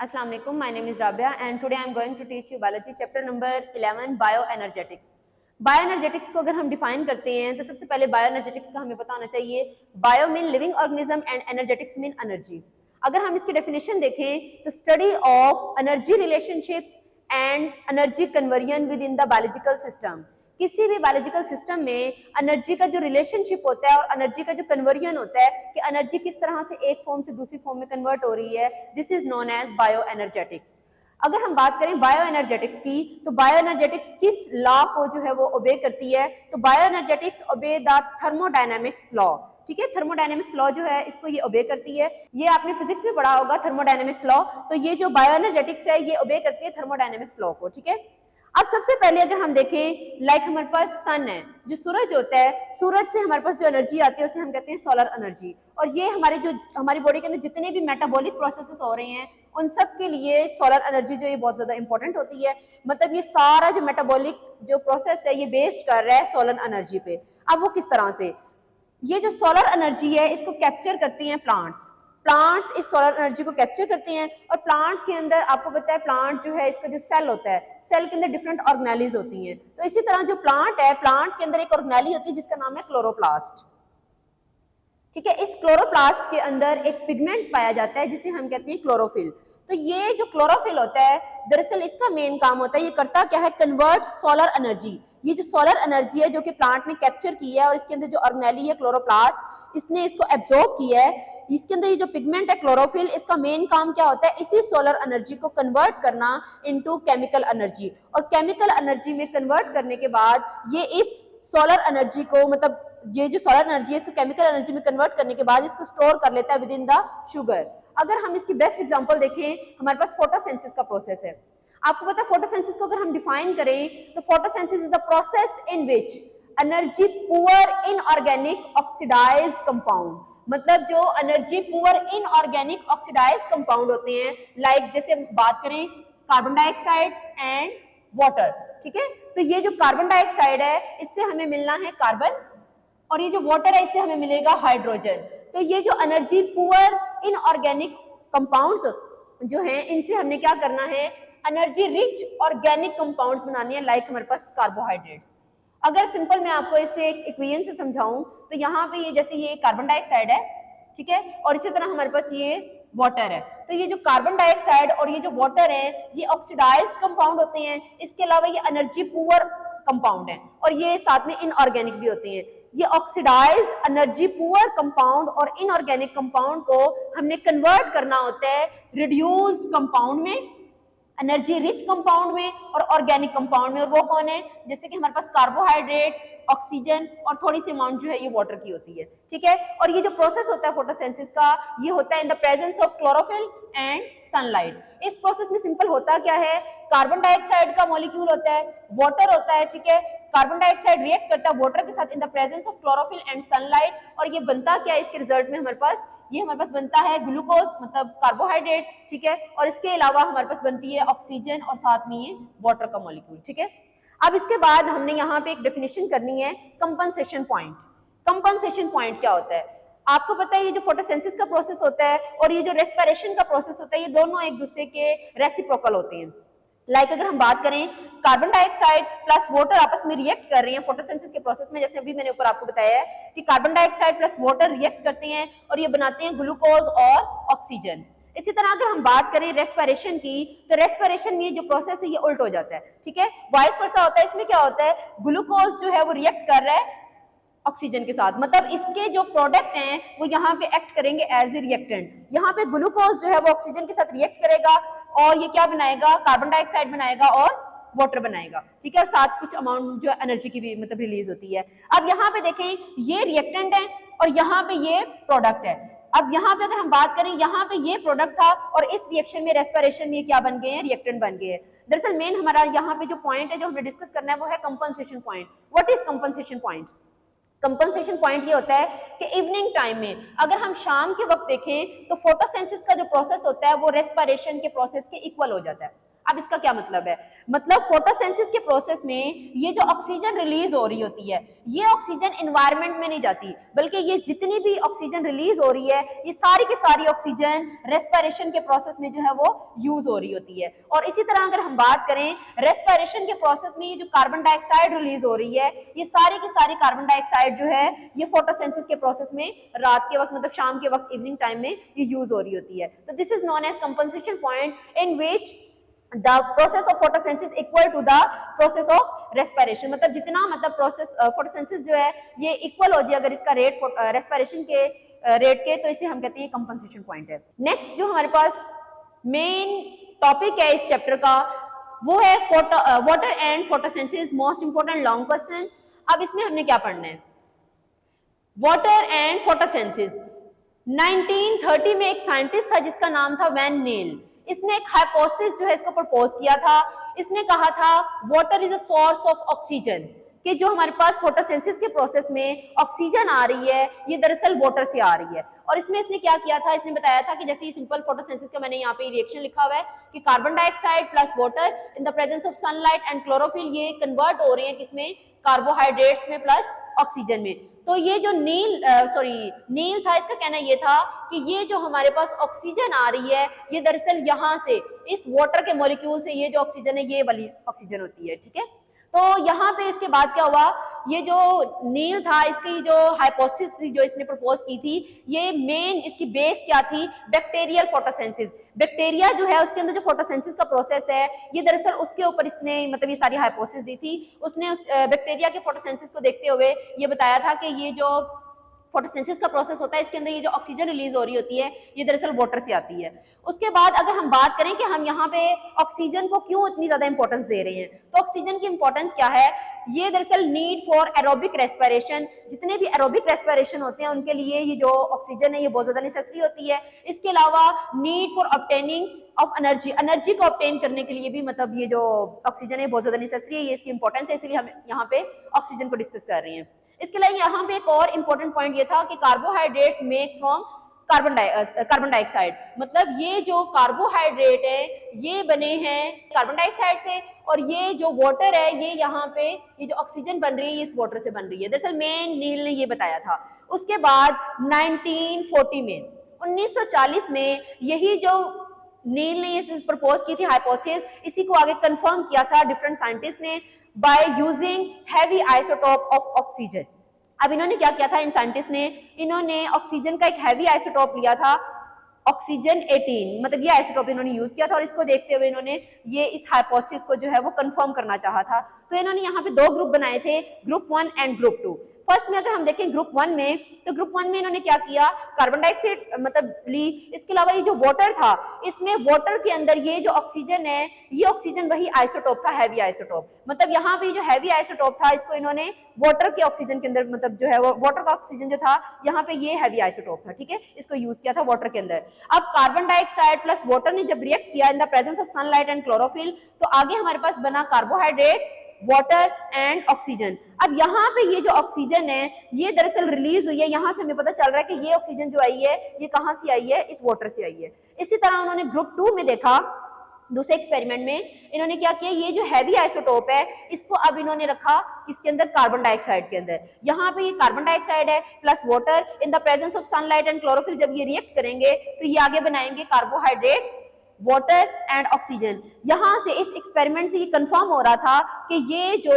Assalamu alaikum. My name is Rabia and today I am going to teach you biology chapter number 11 bioenergetics. Bioenergetics को अगर हम define करते हैं तो सबसे पहले बायोएनर्जेटिक्स का हमें पता होना चाहिए. Bio mean living organism and energetics mean energy. अगर हम इसकी डेफिनेशन देखें तो study of energy relationships and energy conversion with in the biological system. किसी भी बायोलॉजिकल सिस्टम में एनर्जी का जो रिलेशनशिप होता है और एनर्जी का जो कन्वर्जन होता है कि एनर्जी किस तरह से एक फॉर्म से दूसरी फॉर्म में कन्वर्ट हो रही है, this is known as bioenergetics. अगर हम बात करें बायोएनर्जेटिक्स की तो बायोएनर्जेटिक्स किस लॉ को जो है वो ओबे करती है, तो bioenergetics obey the thermodynamics law. ठीक है, थर्मोडायनेमिक्स लॉ जो है इसको ये ओबे करती है. ये आपने फिजिक्स में पढ़ा होगा थर्मोडायनेमिक्स लॉ. तो ये जो बायोएनर्जेटिक्स है ये ओबे करती है थर्मोडायनेमिक्स लॉ को. ठीक है, अब सबसे पहले अगर हम देखें लाइक हमारे पास सन है, जो सूरज होता है, सूरज से हमारे पास जो एनर्जी आती है उसे हम कहते हैं सोलर एनर्जी. और ये हमारी बॉडी के अंदर जितने भी मेटाबॉलिक प्रोसेसेस हो रहे हैं उन सब के लिए सोलर एनर्जी जो ये बहुत ज्यादा इंपॉर्टेंट होती है. मतलब ये सारा जो मेटाबॉलिक जो प्रोसेस है ये बेस्ड कर रहा है सोलर एनर्जी पे. अब वो किस तरह से, ये जो सोलर एनर्जी है इसको कैप्चर करती हैं प्लांट्स. प्लांट्स इस सोलर एनर्जी को कैप्चर करते हैं और प्लांट के अंदर आपको पता है प्लांट जो है इसका जो सेल होता है, सेल के अंदर डिफरेंट ऑर्गेनेलीज होती हैं. तो इसी तरह जो प्लांट है, प्लांट के अंदर एक ऑर्गेनेली होती है जिसका नाम है क्लोरोप्लास्ट. ठीक है, इस क्लोरोप्लास्ट के अंदर एक पिगमेंट पाया जाता है जिसे हम कहते हैं क्लोरोफिल. तो ये जो क्लोरोफिल होता है दरअसल इसका मेन काम होता है, ये करता क्या है, कन्वर्ट सोलर एनर्जी. ये जो सोलर एनर्जी है जो कि प्लांट ने कैप्चर की है और इसके अंदर जो ऑर्गेनेली है क्लोरोप्लास्ट इसने इसको एब्जॉर्ब किया है, इसके अंदर ये जो पिगमेंट है क्लोरोफिल, इसका मेन काम क्या होता है, इसी सोलर एनर्जी को कन्वर्ट करना इनटू केमिकल एनर्जी. और केमिकल एनर्जी में कन्वर्ट करने के बाद ये इस सोलर एनर्जी को, मतलब ये जो सोलर एनर्जी है इसको केमिकल एनर्जी में कन्वर्ट करने के बाद इसको स्टोर कर लेता है विद इन द शुगर. अगर हम इसकी बेस्ट एग्जांपल देखें, हमारे पास फोटोसिंथेसिस का प्रोसेस है. आपको पता है फोटोसिंथेसिस को अगर हम डिफाइन करें तो photosynthesis is the process in which energy poor inorganic oxidised compound. मतलब जो energy poor inorganic oxidised compound होते हैं, लाइक जैसे बात करें कार्बन डाइऑक्साइड एंड वाटर. ठीक है, तो ये जो कार्बन डाइऑक्साइड है इससे हमें मिलना है कार्बन और ये जो वाटर है इससे हमें मिलेगा हाइड्रोजन. तो ये जो एनर्जी पुअर इनऑर्गेनिक कंपाउंड्स जो हैं इनसे हमने क्या करना है, एनर्जी रिच ऑर्गेनिक कंपाउंड्स बनानी है, लाइक हमारे पास कार्बोहाइड्रेट्स. अगर सिंपल मैं आपको इसे एक इक्वेशन से समझाऊं तो यहाँ पे ये जैसे ये कार्बन डाइऑक्साइड है, ठीक है, और इसी तरह हमारे पास ये वाटर है. तो ये जो कार्बन डाइऑक्साइड और ये जो वाटर है ये ऑक्सीडाइज्ड कंपाउंड होते हैं. इसके अलावा ये एनर्जी पुअर कंपाउंड है और ये साथ में इनऑर्गेनिक भी होते हैं. ये ऑक्सीडाइज्ड एनर्जी पुअर कंपाउंड और इनऑर्गेनिक कंपाउंड को हमने कन्वर्ट करना होता है रिड्यूस्ड कंपाउंड में, एनर्जी रिच कंपाउंड में और ऑर्गेनिक कंपाउंड में. और वो कौन है, जैसे कि हमारे पास कार्बोहाइड्रेट, ऑक्सीजन और थोड़ी सी अमाउंट जो है ये वाटर की होती है. ठीक है, और ये जो प्रोसेस होता है फोटोसिंथेसिस का ये होता है in the presence of chlorophyll and sunlight. इस प्रोसेस में सिंपल होता क्या है, कार्बन डाइऑक्साइड का मॉलिक्यूल होता है, वाटर होता है. ठीक है, कार्बन डाइऑक्साइड रिएक्ट करता है वाटर के साथ in the presence of chlorophyll and sunlight. और ये बनता क्या है, इसके रिजल्ट में हमारे पास बनता है ग्लूकोज मतलब कार्बोहाइड्रेट. ठीक है, और इसके अलावा हमारे पास बनती है ऑक्सीजन और साथ में ये वाटर का मॉलिक्यूल. ठीक है, अब इसके बाद हमने यहाँ पे एक डेफिनेशन करनी है कंपनसेशन पॉइंट. कंपनसेशन पॉइंट क्या होता है, आपको पता है ये जो फोटोसिंथेसिस का प्रोसेस होता है और ये जो रेस्पिरेशन का प्रोसेस होता है ये दोनों एक दूसरे के रेसिप्रोकल होते हैं. लाइक अगर हम बात करें कार्बन डाइऑक्साइड प्लस वाटर आपस में रिएक्ट कर रहे हैं फोटोसिंथेसिस के प्रोसेस में, जैसे अभी मैंने ऊपर आपको बताया है कि carbon dioxide plus water react करते हैं और ये बनाते हैं ग्लूकोज और ऑक्सीजन. इसी तरह अगर हम बात करें रेस्पिरेशन की तो रेस्पिरेशन में जो प्रोसेस है ये उल्ट हो जाता है. ठीक है, वाइस वर्सा होता है. इसमें क्या होता है, ग्लूकोज जो है वो रिएक्ट कर रहा है ऑक्सीजन के साथ, मतलब इसके जो प्रोडक्ट हैं वो यहाँ पे एक्ट करेंगे एज ए रिएक्टेंट. यहाँ पे ग्लूकोज जो है वो ऑक्सीजन के साथ रिएक्ट करेगा और ये क्या बनाएगा, कार्बन डाइऑक्साइड बनाएगा और वाटर बनाएगा. ठीक है, और साथ कुछ अमाउंट जो एनर्जी की भी मतलब रिलीज होती है. अब यहाँ पे देखें ये रिएक्टेंट है और यहाँ पे ये प्रोडक्ट है. अब यहाँ पे अगर हम बात करें यहाँ पे ये प्रोडक्ट था और इस रिएक्शन में रेस्पिरेशन में क्या बन गए हैं, रिएक्टेंट बन गए हैं. दरअसल मेन हमारा यहाँ पे जो पॉइंट है जो हमें डिस्कस करना है वो है compensation point. What is compensation point? Compensation point ये होता है कि इवनिंग टाइम में अगर हम शाम के वक्त देखें तो फोटोसिंथेसिस का जो प्रोसेस होता है वो रेस्पिरेशन के प्रोसेस के इक्वल हो जाता है. अब इसका क्या मतलब है? मतलब फोटोसिंथेसिस के प्रोसेस में ये जो ऑक्सीजन रिलीज हो रही होती है, ये ऑक्सीजन एनवायरनमेंट में नहीं जाती, बल्कि ये जितनी भी ऑक्सीजन रिलीज हो रही है, ये सारी की सारी ऑक्सीजन रेस्पिरेशन के प्रोसेस में जो है वो यूज हो रही होती है। और इसी तरह अगर हम बात करें रेस्पिरेशन के प्रोसेस में ये जो कार्बन डाइऑक्साइड रिलीज हो रही है, ये सारी की सारी कार्बन डाइऑक्साइड जो है ये फोटोसिंथेसिस के प्रोसेस में रात के वक्त मतलब शाम के वक्त इवनिंग टाइम में ये यूज हो रही होती है। तो this is known as compensation point in which the process of photosynthesis equal to the process of respiration, मतलब जितना मतलब प्रोसेस फोटोसिंथेसिस जो है ये इक्वल हो जाए अगर इसका रेट रेस्पिरेशन के रेट के, तो इसे हम कहते हैं कंपनसेशन पॉइंट है। नेक्स्ट जो हमारे पास मेन टॉपिक है इस चैप्टर का वो है water and photosynthesis, most important long question. अब इसमें हमने क्या पढ़ना है? Water and photosynthesis. 1930 में एक साइंटिस्ट था जिसका नाम था वैन नील। इसने एक हाइपोथेसिस जो है इसको प्रपोज किया था। इसने कहा था water is a source of oxygen, कि जो हमारे पास फोटोसिंथेसिस के प्रोसेस में ऑक्सीजन आ रही है ये दरअसल वाटर से आ रही है। और इसमें इसने क्या किया था? इसने बताया था कि जैसे ये सिंपल फोटोसिंथेसिस का मैंने यहाँ पे रिएक्शन लिखा हुआ है कि carbon dioxide plus water in the presence of sunlight and chlorophyll ये कन्वर्ट हो रहे हैं किसमें? कार्बोहाइड्रेट्स में प्लस ऑक्सीजन में। तो ये जो नील था, इसका कहना ये था कि ये जो हमारे पास ऑक्सीजन आ रही है ये दरअसल यहाँ से इस वाटर के मॉलिक्यूल से ये जो ऑक्सीजन है ये वाली ऑक्सीजन होती है, ठीक है। तो यहाँ पे इसके बाद क्या हुआ? ये जो नील था इसकी जो हाइपोथेसिस थी जो इसने प्रपोज की थी, ये मेन इसकी बेस क्या थी? Bacterial photosynthesis. बैक्टीरिया जो है उसके अंदर जो फोटोसिंथेसिस का प्रोसेस है ये दरअसल उसके ऊपर इसने मतलब ये सारी हाइपोथेसिस दी थी। उसने उस बैक्टीरिया के फोटोसिंथेसिस को देखते हुए ये बताया था कि ये जो फोटोसिंथेसिस का प्रोसेस होता है इसके अंदर ये जो ऑक्सीजन रिलीज हो रही होती है ये दरअसल वाटर से आती है। उसके बाद अगर हम बात करें कि हम यहाँ पे ऑक्सीजन को क्यों इतनी ज्यादा इंपॉर्टेंस दे रहे हैं, तो ऑक्सीजन की इंपॉर्टेंस क्या है? ये दरअसल नीड फॉर एरोबिक रेस्पिरेशन, जितने भी एरोबिक रेस्पिरेशन होते हैं उनके लिए ये जो ऑक्सीजन है ये बहुत ज्यादा नेसेसरी होती है। इसके अलावा need for obtaining of energy, energy को ऑब्टेन करने के लिए भी मतलब ये जो ऑक्सीजन है बहुत ज्यादा नेसेसरी है, ये इसकी इंपॉर्टेंस है, इसलिए हम यहाँ पे ऑक्सीजन को डिस्कस कर रहे हैं। इसके लिए यहाँ पे एक और इंपॉर्टेंट पॉइंट ये था कि carbohydrates make from carbon dioxide, मतलब ये जो कार्बोहाइड्रेट है ये बने हैं कार्बन डाइऑक्साइड से, और ये जो वाटर है ये यहाँ पे ये जो ऑक्सीजन बन रही है इस वाटर से बन रही है। दरअसल मेन नील ने ये बताया था। उसके बाद 1940 में यही जो नील ने ये प्रपोज की थी हाइपोथेसिस, इसी को आगे कंफर्म किया था डिफरेंट साइंटिस्ट ने by using heavy isotope of oxygen. अब इन्होंने क्या किया था इन साइंटिस्ट ने? इन्होंने ऑक्सीजन का एक हैवी आइसोटोप लिया था ऑक्सीजन 18, मतलब ये आइसोटोप इन्होंने यूज किया था, और इसको देखते हुए इन्होंने ये इस हाइपोथेसिस को जो है वो कंफर्म करना चाहा था। तो इन्होंने यहाँ पे दो ग्रुप बनाए थे, ग्रुप 1 एंड ग्रुप 2। फर्स्ट में अगर हम देखें ग्रुप 1 में, तो ग्रुप 1 में इन्होंने क्या किया? कार्बन डाइऑक्साइड मतलब ली। इसके अलावा ये जो वाटर था इसमें वाटर के अंदर ये जो ऑक्सीजन है ये ऑक्सीजन वही आइसोटोप था, हैवी आइसोटोप। मतलब यहाँ पे जो हैवी आइसोटोप था इसको इन्होंने वाटर के ऑक्सीजन के अंदर मतलब जो है वो वाटर का ऑक्सीजन जो था यहाँ पे ये हैवी आइसोटोप था, ठीक है, इसको यूज किया था वाटर के अंदर। अब कार्बन डाइऑक्साइड प्लस वाटर ने जब रिएक्ट किया in the presence of sunlight and chlorophyll, तो आगे हमारे पास बना कार्बोहाइड्रेट, वाटर एंड ऑक्सीजन। अब यहाँ पे ये जो ऑक्सीजन है ये दरअसल रिलीज हुई है, यहाँ से हमें पता चल रहा है कि ये ऑक्सीजन जो आई है ये कहाँ से आई है? इस वाटर से आई है। इसी तरह उन्होंने ग्रुप 2 में देखा, दूसरे एक्सपेरिमेंट में इन्होंने क्या किया? ये जो हैवी आइसोटोप है इसको अब इन्होंने रखा किसके अंदर? कार्बन डाइऑक्साइड के अंदर। यहाँ पे ये कार्बन डाइऑक्साइड है plus water in the presence of sunlight and chlorophyll, जब ये रिएक्ट करेंगे तो ये आगे बनाएंगे कार्बोहाइड्रेट्स, वाटर एंड ऑक्सीजन। यहां से इस एक्सपेरिमेंट से ये कंफर्म हो रहा था कि ये जो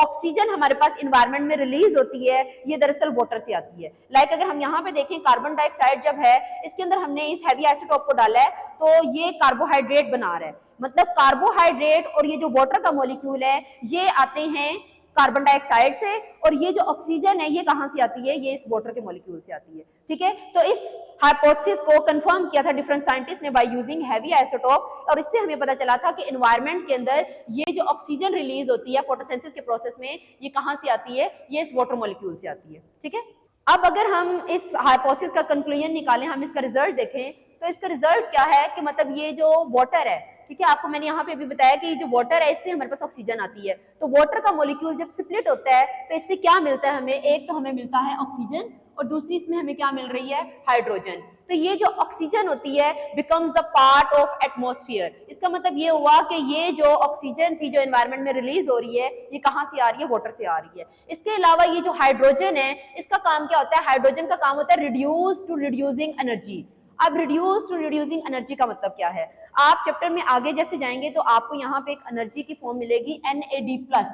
ऑक्सीजन हमारे पास एनवायरनमेंट में रिलीज होती है ये दरअसल वाटर से आती है। लाइक अगर हम यहाँ पे देखें कार्बन डाइऑक्साइड जब है इसके अंदर हमने इस हैवी आइसोटोप को डाला है तो ये कार्बोहाइड्रेट बना रहा है, मतलब कार्बोहाइड्रेट और ये जो वाटर का मॉलिक्यूल है ये आते हैं कार्बन डाइऑक्साइड से, और ये जो ऑक्सीजन है ये कहां से आती है? ये इस वाटर के मॉलिक्यूल से आती है, ठीक है। तो इस हाइपोथेसिस को कंफर्म किया था डिफरेंट साइंटिस्ट ने बाय यूजिंग हैवी आइसोटोप, और इससे हमें पता चला था कि एनवायरनमेंट के अंदर ये जो ऑक्सीजन रिलीज होती है फोटोसिंथेसिस के प्रोसेस में ये कहां से आती है? ये इस वाटर मॉलिक्यूल से आती है, ठीक है। अब अगर हम इस हाइपोथेसिस का कंक्लूजन निकालें, हम इसका रिजल्ट देखें, तो इसका रिजल्ट क्या है कि मतलब ये जो वाटर है, ठीक है, आपको मैंने यहाँ पे अभी बताया कि जो वाटर है इससे हमारे पास ऑक्सीजन आती है, तो वाटर का मॉलिक्यूल जब स्प्लिट होता है तो इससे क्या मिलता है हमें? एक तो हमें मिलता है ऑक्सीजन और दूसरी इसमें हमें क्या मिल रही है? हाइड्रोजन। तो ये जो ऑक्सीजन होती है becomes the part of atmosphere. इसका मतलब ये हुआ कि ये जो ऑक्सीजन थी जो एनवायरनमेंट में रिलीज हो रही है ये कहाँ से आ रही है, वाटर से आ रही है। इसके अलावा ये जो हाइड्रोजन है इसका काम क्या होता है, हाइड्रोजन का काम होता है रिड्यूस टू रिड्यूसिंग एनर्जी। अब रिड्यूस टू रिड्यूसिंग एनर्जी का मतलब क्या है, आप चैप्टर में आगे जैसे जाएंगे तो आपको यहाँ पे एक एनर्जी की फॉर्म मिलेगी NAD+,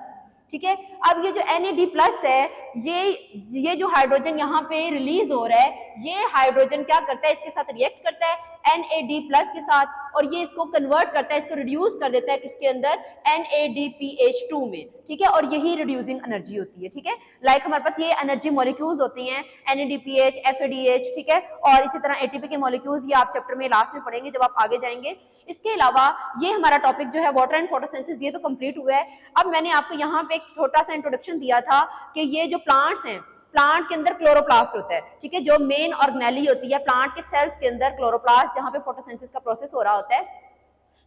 ठीक है। अब ये जो NAD+ है ये जो हाइड्रोजन यहाँ पे रिलीज हो रहा है ये हाइड्रोजन क्या करता है, इसके साथ रिएक्ट करता है NAD+ के साथ और ये इसको कन्वर्ट करता है, इसको रिड्यूस कर देता है किसके अंदर, NADPH2 में, ठीक है। और यही रिड्यूसिंग एनर्जी होती है, ठीक है। लाइक हमारे पास ये एनर्जी मॉलिक्यूल्स होती हैं NADPH, FADH, ठीक है। और इसी तरह ATP के मॉलिक्यूल्स ये आप चैप्टर में लास्ट में पढ़ेंगे जब आप आगे जाएंगे। इसके अलावा ये हमारा टॉपिक जो है वाटर एंड फोटोसिंथेसिस ये तो कंप्लीट हुआ है। अब मैंने आपको यहाँ पे एक छोटा सा इंट्रोडक्शन दिया था कि ये जो प्लांट्स हैं, प्लांट के अंदर क्लोरोप्लास्ट होता है, ठीक है। जो मेन ऑर्गेनेली होती है प्लांट के सेल्स के अंदर क्लोरोप्लास्ट जहाँ पे फोटोसिंथेसिस का प्रोसेस हो रहा होता है।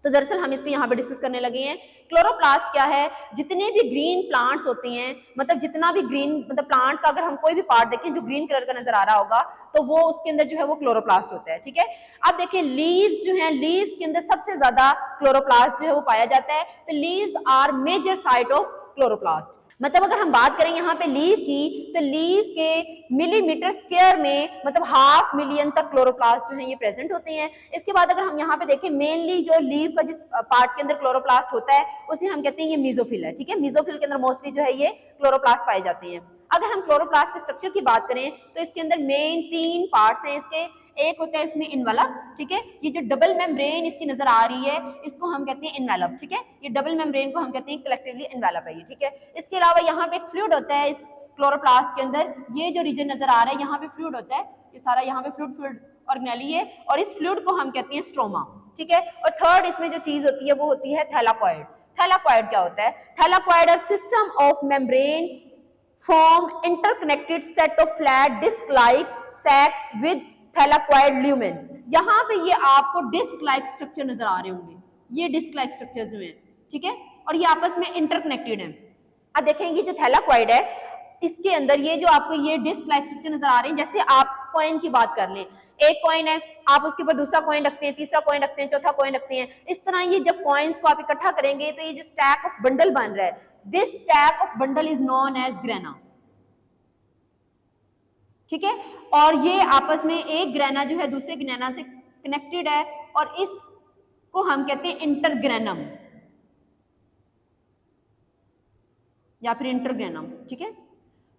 तो दरअसल हम इसको यहाँ पे डिस्कस करने लगे हैं। क्लोरोप्लास्ट क्या है, जितने भी ग्रीन प्लांट्स होते हैं, मतलब जितना भी ग्रीन मतलब प्लांट का अगर हम कोई भी पार्ट देखें जो ग्रीन कलर का नजर आ रहा होगा तो वो उसके अंदर जो है वो क्लोरोप्लास्ट होता है, ठीक है। अब देखिए लीव्स जो है, लीव्स के अंदर सबसे ज्यादा क्लोरोप्लास्ट जो है वो पाया जाता है। तो leaves are major site of chloroplast. मतलब अगर हम बात करें यहाँ पे लीव की तो लीव के मिलीमीटर स्क्वायर में मतलब 500 मिलियन तक क्लोरोप्लास्ट जो है ये प्रेजेंट होते हैं। इसके बाद अगर हम यहाँ पे देखें मेनली जो लीव का जिस पार्ट के अंदर क्लोरोप्लास्ट होता है उसे हम कहते हैं ये मीजोफिल है, ठीक है। मीजोफिल के अंदर मोस्टली जो है ये क्लोरोप्लास्ट पाए जाते हैं। अगर हम क्लोरोप्लास्ट के स्ट्रक्चर की बात करें तो इसके अंदर मेन 3 पार्ट्स हैं इसके। एक होता है इसमें इन्वेलप, ठीक है। ये जो डबल मेम्ब्रेन इसकी नजर आ रही है इसको हम कहते हैं इन्वेलप, ठीक है। ये डबल मेम्ब्रेन को हम कहते हैं कलेक्टिवली इन्वेलप है ये, ठीक है। इसके अलावा यहाँ पे एक फ्लूइड होता है इस क्लोरोप्लास्ट के अंदर, ये जो रीजन नजर आ रहा है यहाँ पे फ्लूइड होता है, ये सारा यहाँ पे फ्लूइड ऑर्गेनेली है और इस फ्लूइड को हम कहते हैं स्ट्रोमा, ठीक है। और थर्ड इसमें जो चीज होती है वो होती है थैलाकोइड। थैलाकोइड क्या होता है, thylakoid are system of membrane form interconnected set of flat disc like sac with thylakoid lumen. यहाँ पे ये आपको डिस्क लाइक स्ट्रक्चर नजर आ रहे होंगे, ये डिस्क लाइक स्ट्रक्चर्स में, ठीक है। और ये आपस में इंटरकनेक्टेड है। अब देखें ये जो थैलाकोइड है इसके अंदर ये जो आपको ये डिस्क लाइक स्ट्रक्चर नजर आ रहे हैं, जैसे आप कॉइन की बात कर लें, एक कॉइन है आप उसके ऊपर दूसरा कॉइन रखते हैं, तीसरा कॉइन रखते हैं, चौथा कॉइन रखते हैं। इस तरह ये जब कॉइन्स को आप इकट्ठा करेंगे तो ये जो स्टैक ऑफ बंडल बन रहा है, this stack of bundle is known as grana, ठीक है। और ये आपस में एक ग्रेना जो है दूसरे ग्रेना से कनेक्टेड है और इसको हम कहते हैं इंटरग्रेनम या फिर इंटरग्रेनम, ठीक है।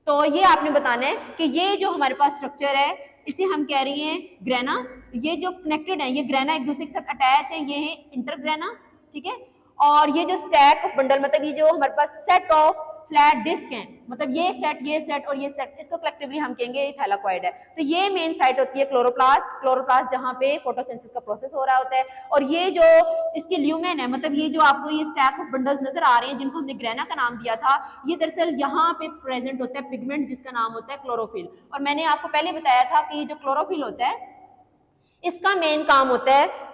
तो ये आपने बताना है कि ये जो हमारे पास स्ट्रक्चर है इसे हम कह रहे हैं ग्रेना। ये जो कनेक्टेड है ये ग्रेना एक दूसरे के साथ अटैच है, ये है इंटरग्रेना, ठीक है। और ये जो स्टैक ऑफ बंडल मतलब ये जो हमारे पास सेट ऑफ फ्लैट डिस्क हैं, मतलब ये सेट और ये सेट, इसको कलेक्टिवली हम कहेंगे ये थैलाकोइड है। तो ये मेन साइट होती है क्लोरोप्लास्ट, क्लोरोप्लास्ट जहाँ पे फोटोसिंथेसिस का प्रोसेस हो रहा होता है। और ये जो इसके ल्यूमेन है, मतलब ये जो आपको ये स्टैक ऑफ बंडल्स नजर आ रहे हैं जिनको हमने ग्रेना का नाम दिया था, ये दरअसल यहाँ पे प्रेजेंट होता है पिगमेंट जिसका नाम होता है क्लोरोफिल। और मैंने आपको पहले बताया था कि ये जो क्लोरोफिल होता है इसका मेन काम होता है,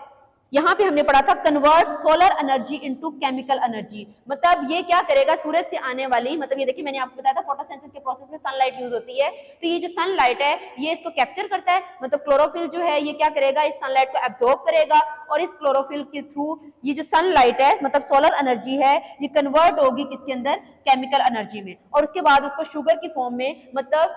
यहाँ पे हमने पढ़ा था convert solar energy into chemical energy. मतलब ये क्या करेगा, सूरज से आने वाली, मतलब ये देखिए मैंने आपको बताया था फोटोसिंथेसिस के प्रोसेस में सनलाइट यूज होती है, तो ये जो सनलाइट है ये इसको कैप्चर करता है। मतलब क्लोरोफिल जो है ये क्या करेगा, इस सनलाइट को एब्जॉर्ब करेगा और इस क्लोरोफिल के थ्रू ये जो सनलाइट है मतलब सोलर एनर्जी है ये कन्वर्ट होगी किसके अंदर, केमिकल एनर्जी में। और उसके बाद उसको शुगर की फॉर्म में मतलब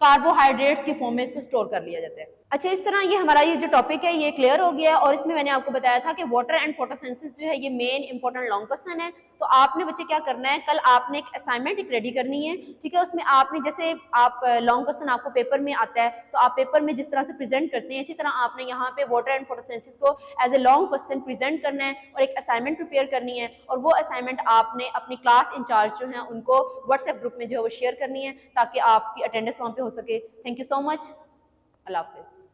कार्बोहाइड्रेट्स के फॉर्म में इसको स्टोर कर लिया जाता है। अच्छा, इस तरह ये हमारा ये जो टॉपिक है ये क्लियर हो गया और इसमें मैंने आपको बताया था कि वाटर एंड फोटोसिंथेसिस जो है ये मेन इंपॉर्टेंट लॉन्ग क्वेश्चन है। तो आपने बच्चे क्या करना है, कल आपने एक असाइनमेंट एक रेडी करनी है, ठीक है। उसमें आपने जैसे आप लॉन्ग क्वेश्चन आपको पेपर में आता है तो आप पेपर में जिस तरह से प्रेजेंट करते हैं इसी तरह आपने यहाँ पे वाटर एंड फोटोसिंथेसिस को as a long question present करना है और एक असाइनमेंट प्रिपेयर करनी है। और वो असाइनमेंट आपने अपनी क्लास इंचार्ज जो है उनको व्हाट्सएप ग्रुप में जो है वो शेयर करनी है ताकि आपकी अटेंडेंस वहाँ पे हो सके। थैंक यू सो मच, अल्लाह हाफिज़।